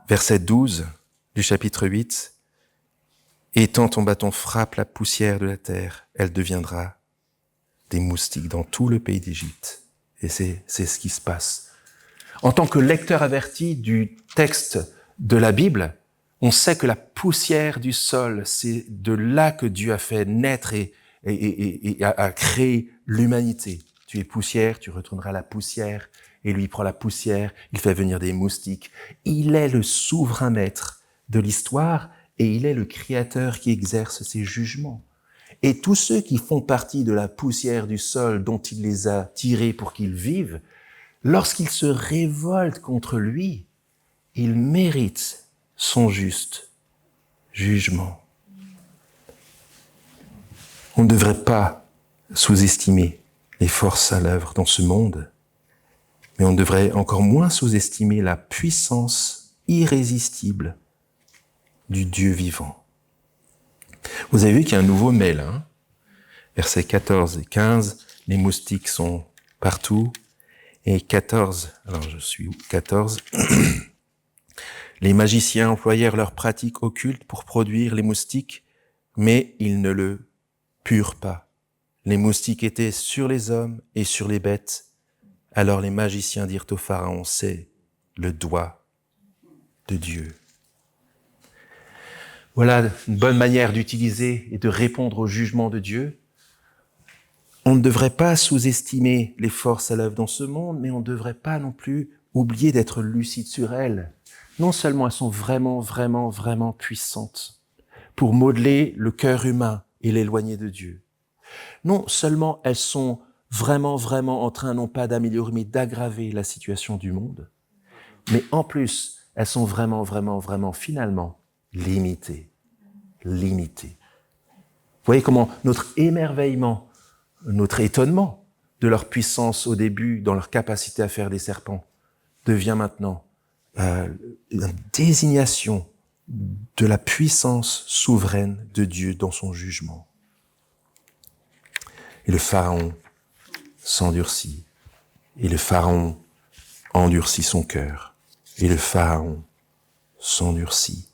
Verset 12 du chapitre 8. Et tant ton bâton frappe la poussière de la terre, elle deviendra des moustiques dans tout le pays d'Égypte. Et c'est ce qui se passe. En tant que lecteur averti du texte de la Bible, on sait que la poussière du sol, c'est de là que Dieu a fait naître et a créé l'humanité. Tu es poussière, tu retourneras à la poussière, et lui prend la poussière, il fait venir des moustiques. Il est le souverain maître de l'histoire et il est le créateur qui exerce ses jugements. Et tous ceux qui font partie de la poussière du sol dont il les a tirés pour qu'ils vivent, lorsqu'ils se révoltent contre lui, ils méritent son juste jugement. On ne devrait pas sous-estimer les forces à l'œuvre dans ce monde, mais on devrait encore moins sous-estimer la puissance irrésistible du Dieu vivant. Vous avez vu qu'il y a un nouveau mail, hein? Versets 14 et 15, les moustiques sont partout. Et 14, alors je suis où? 14. Les magiciens employèrent leurs pratiques occultes pour produire les moustiques, mais ils ne le purent pas. Les moustiques étaient sur les hommes et sur les bêtes. Alors les magiciens dirent au Pharaon, c'est le doigt de Dieu. Voilà une bonne manière d'utiliser et de répondre au jugement de Dieu. On ne devrait pas sous-estimer les forces à l'œuvre dans ce monde, mais on ne devrait pas non plus oublier d'être lucide sur elles. Non seulement elles sont vraiment, vraiment, vraiment puissantes pour modeler le cœur humain et l'éloigner de Dieu. Non seulement elles sont vraiment, vraiment en train, non pas d'améliorer, mais d'aggraver la situation du monde, mais en plus, elles sont vraiment, vraiment, vraiment, finalement, limitées. Limitées. Vous voyez comment notre émerveillement, notre étonnement de leur puissance au début, dans leur capacité à faire des serpents, devient maintenant une désignation de la puissance souveraine de Dieu dans son jugement. Et le Pharaon s'endurcit, et le Pharaon endurcit son cœur, et le Pharaon s'endurcit.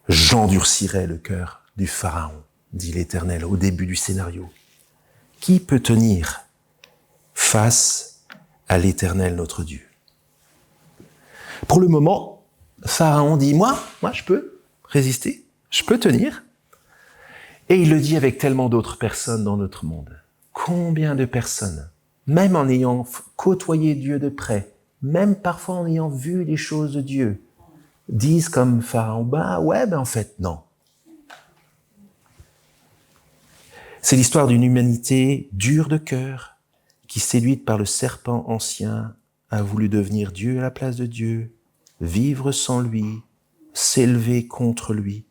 J'endurcirai le cœur du Pharaon, dit l'Éternel au début du scénario. Qui peut tenir face à l'Éternel notre Dieu? Pour le moment, Pharaon dit, moi je peux résister, je peux tenir. Et il le dit avec tellement d'autres personnes dans notre monde. Combien de personnes, même en ayant côtoyé Dieu de près, même parfois en ayant vu les choses de Dieu, disent comme Pharaon, en fait, non. C'est l'histoire d'une humanité dure de cœur, qui, séduite par le serpent ancien, a voulu devenir Dieu à la place de Dieu, vivre sans lui, s'élever contre lui.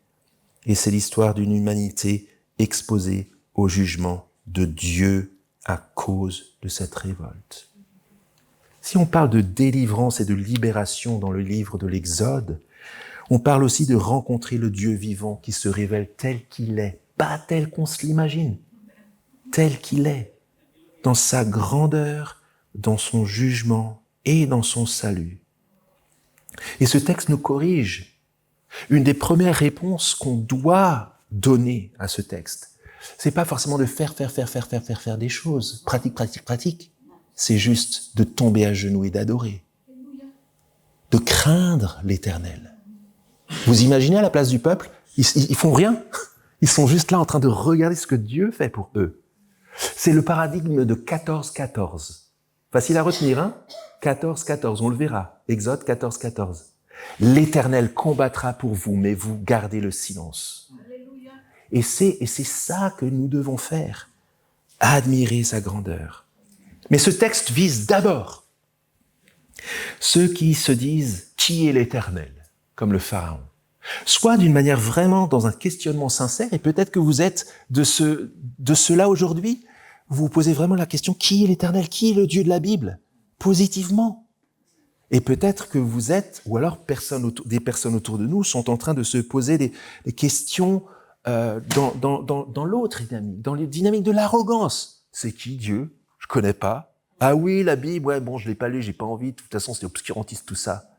Et c'est l'histoire d'une humanité exposée au jugement de Dieu à cause de cette révolte. Si on parle de délivrance et de libération dans le livre de l'Exode, on parle aussi de rencontrer le Dieu vivant qui se révèle tel qu'il est, pas tel qu'on se l'imagine, tel qu'il est, dans sa grandeur, dans son jugement et dans son salut. Et ce texte nous corrige. Une des premières réponses qu'on doit donner à ce texte, c'est pas forcément de faire des choses, pratique. C'est juste de tomber à genoux et d'adorer, de craindre l'Éternel. Vous imaginez à la place du peuple, ils font rien, ils sont juste là en train de regarder ce que Dieu fait pour eux. C'est le paradigme de 14-14. Facile à retenir, hein? 14-14, on le verra. Exode 14-14. L'Éternel combattra pour vous, mais vous gardez le silence. Et c'est ça que nous devons faire. Admirer sa grandeur. Mais ce texte vise d'abord ceux qui se disent « Qui est l'Éternel ?» comme le Pharaon. Soit d'une manière vraiment dans un questionnement sincère, et peut-être que vous êtes de ceux-là aujourd'hui, vous vous posez vraiment la question « Qui est l'Éternel ? Qui est le Dieu de la Bible ?» positivement. Et peut-être que vous êtes, ou alors des personnes autour de nous sont en train de se poser des questions dans l'autre dynamique, dans les dynamiques de l'arrogance. C'est qui Dieu ? Je connais pas. Ah oui, la Bible, je l'ai pas lu, j'ai pas envie, de toute façon c'est obscurantiste tout ça.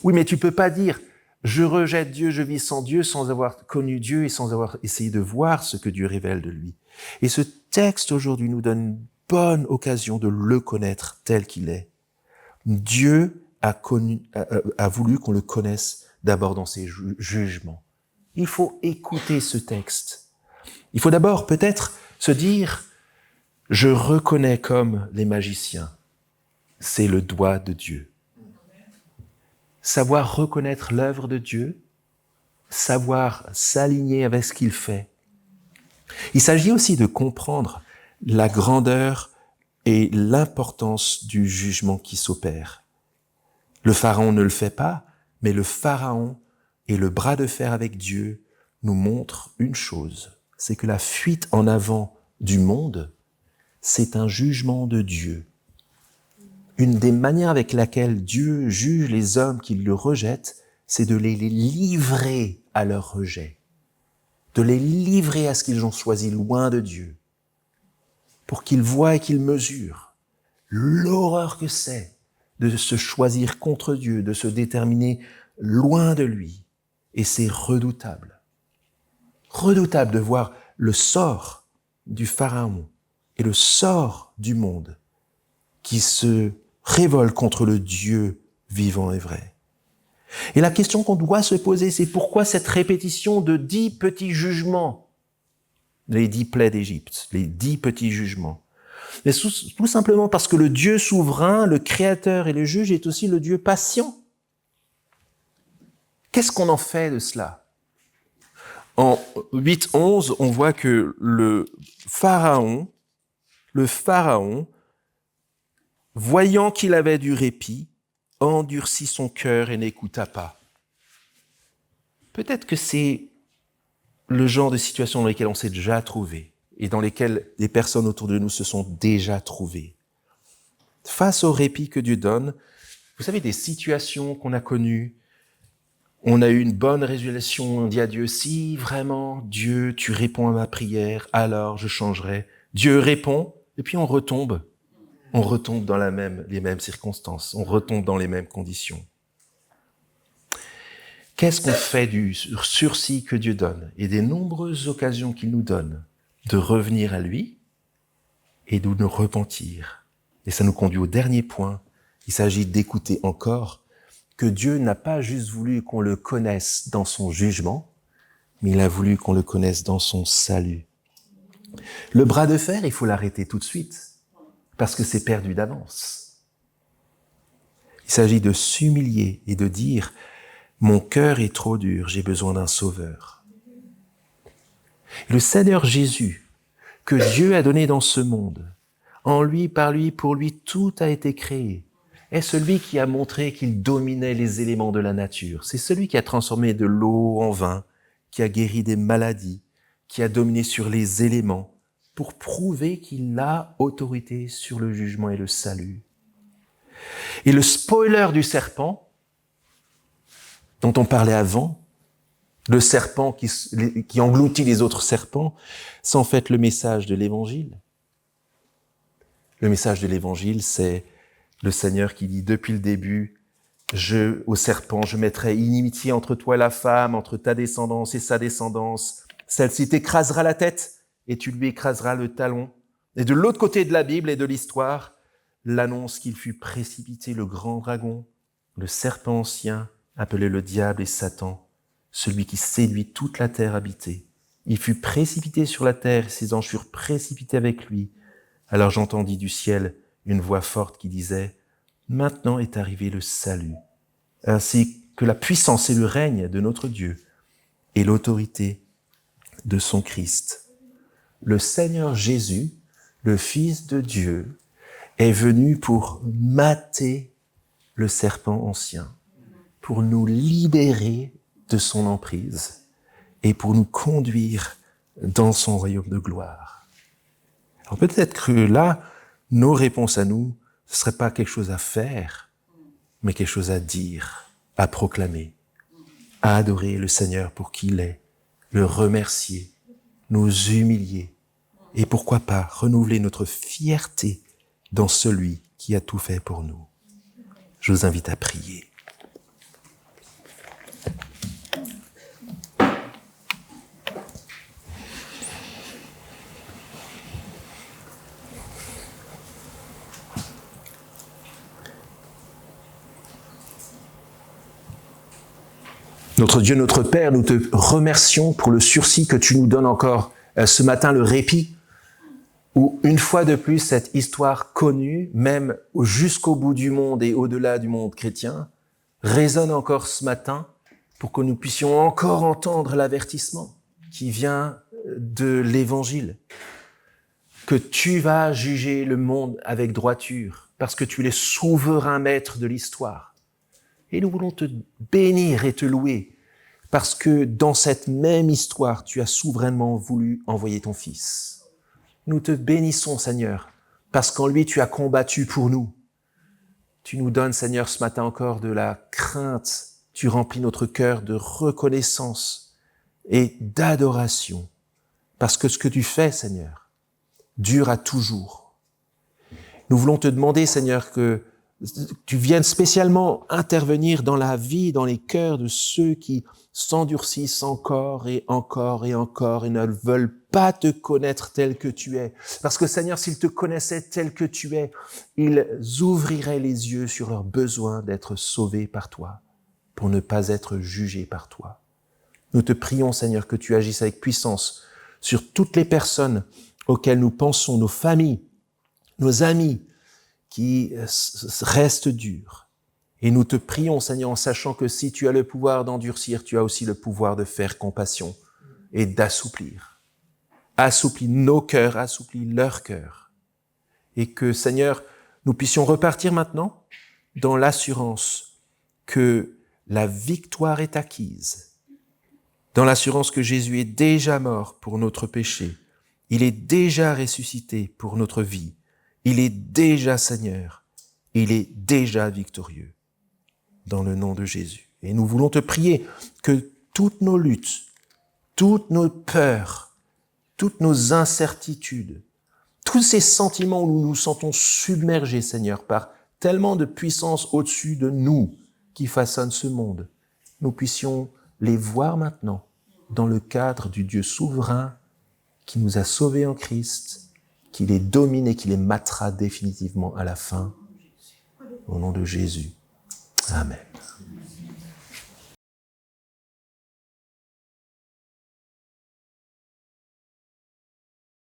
Oui, mais tu peux pas dire, je rejette Dieu, je vis sans Dieu, sans avoir connu Dieu et sans avoir essayé de voir ce que Dieu révèle de lui. Et ce texte aujourd'hui nous donne une bonne occasion de le connaître tel qu'il est. Dieu a voulu qu'on le connaisse d'abord dans ses jugements. Il faut écouter ce texte. Il faut d'abord peut-être se dire, je reconnais comme les magiciens, c'est le doigt de Dieu. Savoir reconnaître l'œuvre de Dieu, savoir s'aligner avec ce qu'il fait. Il s'agit aussi de comprendre la grandeur et l'importance du jugement qui s'opère. Le Pharaon ne le fait pas, mais le Pharaon et le bras de fer avec Dieu nous montrent une chose, c'est que la fuite en avant du monde, c'est un jugement de Dieu. Une des manières avec laquelle Dieu juge les hommes qui le rejettent, c'est de les livrer à leur rejet, de les livrer à ce qu'ils ont choisi loin de Dieu, pour qu'ils voient et qu'ils mesurent l'horreur que c'est de se choisir contre Dieu, de se déterminer loin de lui. Et c'est redoutable. Redoutable de voir le sort du Pharaon et le sort du monde qui se révolte contre le Dieu vivant et vrai. Et la question qu'on doit se poser, c'est pourquoi cette répétition de 10 petits jugements, les 10 plaies d'Égypte, les 10 petits jugements. Mais tout simplement parce que le Dieu souverain, le créateur et le juge est aussi le Dieu patient. Qu'est-ce qu'on en fait de cela? En 8-11, on voit que le Pharaon, voyant qu'il avait du répit, endurcit son cœur et n'écouta pas. Peut-être que c'est le genre de situation dans lesquelles on s'est déjà trouvé et dans lesquelles des personnes autour de nous se sont déjà trouvées. Face au répit que Dieu donne, vous savez, des situations qu'on a connues, on a eu une bonne résolution, on dit à Dieu, si vraiment, Dieu, tu réponds à ma prière, alors je changerai. Dieu répond, et puis on retombe dans les mêmes circonstances, on retombe dans les mêmes conditions. Qu'est-ce qu'on fait du sursis que Dieu donne et des nombreuses occasions qu'il nous donne de revenir à lui et de nous repentir? Et ça nous conduit au dernier point. Il s'agit d'écouter encore que Dieu n'a pas juste voulu qu'on le connaisse dans son jugement, mais il a voulu qu'on le connaisse dans son salut. Le bras de fer, il faut l'arrêter tout de suite, parce que c'est perdu d'avance. Il s'agit de s'humilier et de dire « Mon cœur est trop dur, j'ai besoin d'un sauveur. » Le Seigneur Jésus, que Dieu a donné dans ce monde, en lui, par lui, pour lui, tout a été créé, est celui qui a montré qu'il dominait les éléments de la nature. C'est celui qui a transformé de l'eau en vin, qui a guéri des maladies, qui a dominé sur les éléments, pour prouver qu'il a autorité sur le jugement et le salut. Et le spoiler du serpent, dont on parlait avant, le serpent qui engloutit les autres serpents, c'est en fait le message de l'Évangile. Le message de l'Évangile, c'est le Seigneur qui dit depuis le début, au serpent, je mettrai inimitié entre toi et la femme, entre ta descendance et sa descendance. Celle-ci t'écrasera la tête et tu lui écraseras le talon. Et de l'autre côté de la Bible et de l'histoire, l'annonce qu'il fut précipité le grand dragon, le serpent ancien, appelé le diable et Satan, celui qui séduit toute la terre habitée. Il fut précipité sur la terre et ses anges furent précipités avec lui. Alors j'entendis du ciel une voix forte qui disait « Maintenant est arrivé le salut, ainsi que la puissance et le règne de notre Dieu et l'autorité de son Christ. Le Seigneur Jésus, le Fils de Dieu, est venu pour mater le serpent ancien, pour nous libérer de son emprise et pour nous conduire dans son royaume de gloire. » Alors peut-être que là, nos réponses à nous, ce ne serait pas quelque chose à faire, mais quelque chose à dire, à proclamer, à adorer le Seigneur pour qui il est, le remercier, nous humilier et pourquoi pas renouveler notre fierté dans celui qui a tout fait pour nous. Je vous invite à prier. Notre Dieu, notre Père, nous te remercions pour le sursis que tu nous donnes encore ce matin, le répit, où une fois de plus, cette histoire connue, même jusqu'au bout du monde et au-delà du monde chrétien, résonne encore ce matin pour que nous puissions encore entendre l'avertissement qui vient de l'Évangile, que tu vas juger le monde avec droiture, parce que tu es le souverain maître de l'histoire. Et nous voulons te bénir et te louer, parce que dans cette même histoire, tu as souverainement voulu envoyer ton Fils. Nous te bénissons, Seigneur, parce qu'en lui, tu as combattu pour nous. Tu nous donnes, Seigneur, ce matin encore de la crainte. Tu remplis notre cœur de reconnaissance et d'adoration, parce que ce que tu fais, Seigneur, dure à toujours. Nous voulons te demander, Seigneur, que tu viennes spécialement intervenir dans la vie, dans les cœurs de ceux qui s'endurcissent encore et encore et encore et ne veulent pas te connaître tel que tu es. Parce que Seigneur, s'ils te connaissaient tel que tu es, ils ouvriraient les yeux sur leur besoin d'être sauvés par toi, pour ne pas être jugés par toi. Nous te prions, Seigneur, que tu agisses avec puissance sur toutes les personnes auxquelles nous pensons, nos familles, nos amis, qui restent durs. Et nous te prions, Seigneur, en sachant que si tu as le pouvoir d'endurcir, tu as aussi le pouvoir de faire compassion et d'assouplir. Assouplis nos cœurs, assouplis leurs cœurs. Et que, Seigneur, nous puissions repartir maintenant dans l'assurance que la victoire est acquise, dans l'assurance que Jésus est déjà mort pour notre péché, il est déjà ressuscité pour notre vie, il est déjà Seigneur, il est déjà victorieux, dans le nom de Jésus. Et nous voulons te prier que toutes nos luttes, toutes nos peurs, toutes nos incertitudes, tous ces sentiments où nous nous sentons submergés, Seigneur, par tellement de puissance au-dessus de nous qui façonne ce monde, nous puissions les voir maintenant dans le cadre du Dieu souverain qui nous a sauvés en Christ, qui les domine et qui les matera définitivement à la fin. Au nom de Jésus. Amen.